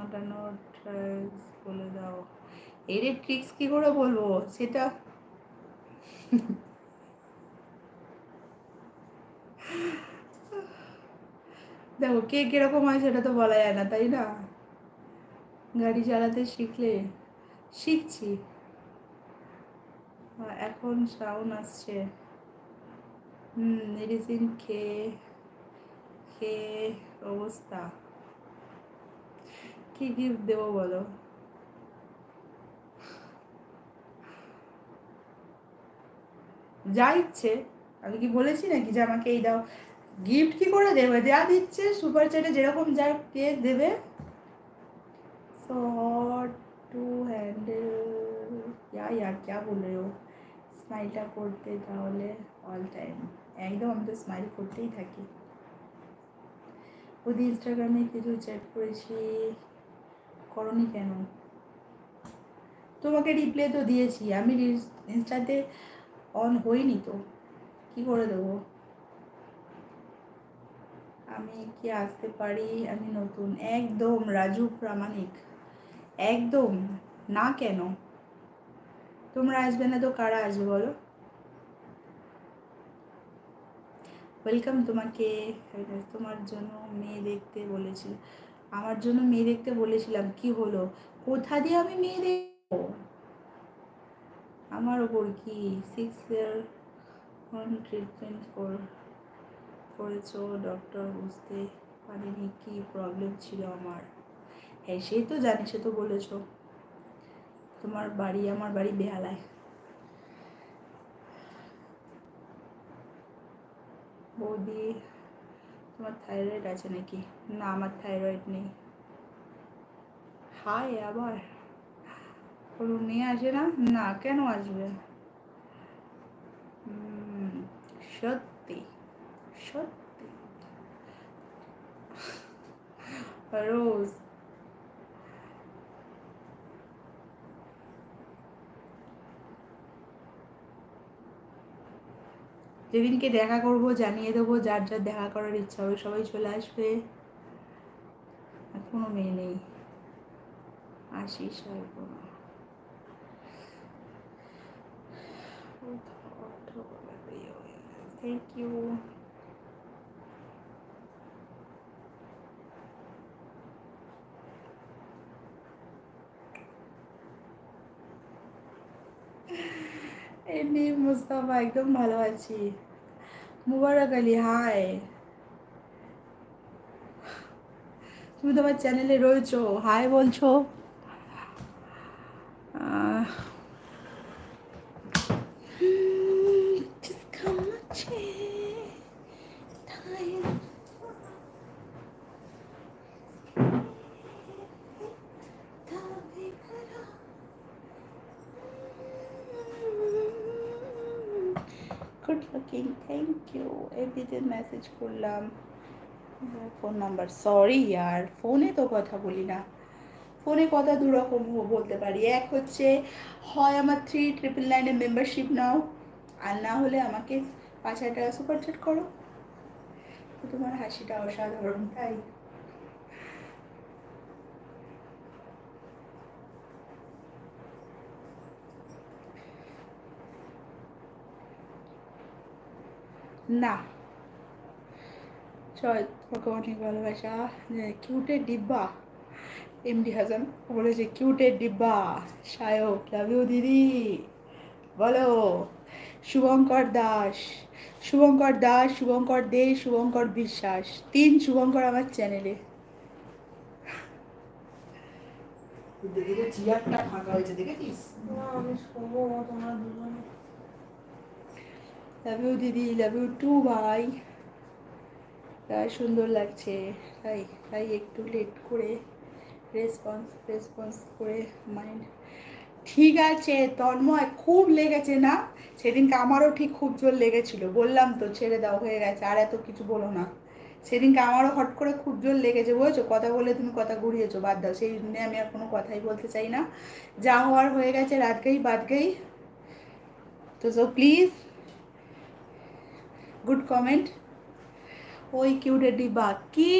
কাটানোর ট্রিক্স বলে দাও। এর ট্রিক্স কি করে বলবো সেটা? দেখো কে কিরকম হয় সেটা তো বলা যায় না, তাই না? গাড়ি চালাতে শিখলে, শিখছি এখন সাউন্ড আসছে। মেডিসিন খেয়ে খেয়ে অবস্থা। কি গিফট দেবো বলো? যা ইচ্ছে। আমি কি বলেছি নাকি যে আমাকে এই দাও? গিফট কি করে দেবে? যা দিচ্ছে সুপার চ্যাটে যেরকম যা কেক দেবে। সো हॉट टू हैंडल यार क्या बोल रहे हो? স্মাইলটা করতে তাহলে অল টাইম একদম আমি তো স্মাইল করতেই থাকি। ওদের ইনস্টাগ্রামে কিছু চ্যাট করেছি, করনি কেন? তোমাকে রিপ্লে তো দিয়েছি আমি, ইনস্টাতে অন হইনি তো, কি করে দেবো? আমি কি আসতে পারি? আমি নতুন। একদম রাজু প্রামাণিক, একদম না। কেন তোমরা আসবে না তো কারা আসবে বলো? ওয়েলকাম তোমাকে। তোমার জন্য মেয়ে দেখতে বলেছিল, আমার জন্য মেয়ে দেখতে বলেছিলাম, কি হলো? কোথা দিয়ে আমি মেয়ে দেখবো? আমার ওপর কি 6 ইয়ার ট্রিটমেন্ট করেছো? ডক্টর বুঝতে পারেনি কি প্রবলেম ছিল আমার। হ্যাঁ সে তো জানি, সে তো বলেছো। তোমার বাড়ি? আমার বাড়ি বেহালায়। বৌদি তোমার থাইরয়েড আছে নাকি? না আমার থাইরয়েড নেই। হাই আবার কোনো মেয়ে আসে না? না কেন আসবে? সত্যি সত্যি রোজ যেদিনকে দেখা করব জানিয়ে দেবো, যার যার দেখা করার ইচ্ছা হবে সবাই চলে আসবে। কোনো মেয়ে নেই। Ashish thank you. এমনি মুস্তাফা একদম ভালো আছি। মুবারক আলী হাই, তুমি তোমার চ্যানেলে রয়েছো, হাই বলছো। Good looking, thank you. এভরিদিন মেসেজ করলাম। Phone number? সরি ইয়ার, ফোনে তো কথা বলি না। ফোনে কথা দুরকম বলতে পারি, এক হচ্ছে হয় আমার 3999 মেম্বারশিপ নাও, আর না হলে আমাকে 5,000 টাকা সুপার চ্যাট করো। তো তোমার হাসিটা অসাধারণ, তাই? না চল, তোমাকে অনেক ভালোবাসা। কিউটের ডিব্বা এমডি হাসান বলেছে, কিউটের ডিব্বা সায়ক লাভ ইউ দিদি। বলো শুভঙ্কর দাস, শুভঙ্কর দাস, শুভঙ্কর দে, শুভঙ্কর বিশ্বাস, 3 শুভঙ্কর আমার চ্যানেলে। চেয়ারটা ফাঁকা হয়েছে দেখেছিস? আমি শোবো, তোমরা দুজনে। লাভ ইউ দিদি, লাভ ইউ টু ভাই। সুন্দর লাগছে, তাই তাই একটু লেট করে রেসপন্স করে মাইন্ড। ঠিক আছে তন্ময়, খুব লেগেছে না? সেদিনকে আমারও ঠিক খুব জোর লেগেছিল, বললাম তো ছেড়ে দাও, হয়ে গেছে, আর এত কিছু বলো না। সেদিনকে আমারও হট করে খুব জোর লেগেছে, বুঝেছো? কথা বলে তুমি কথা ঘুরিয়েছো, বাদ দাও, সেই জন্য আমি আর কোনো কথাই বলতে চাই না। যা হওয়ার হয়ে গেছে, রাত গই বাদ গই। তো সো প্লিজ গুড কমেন্ট। ওই কিউটের ডিব্বা কি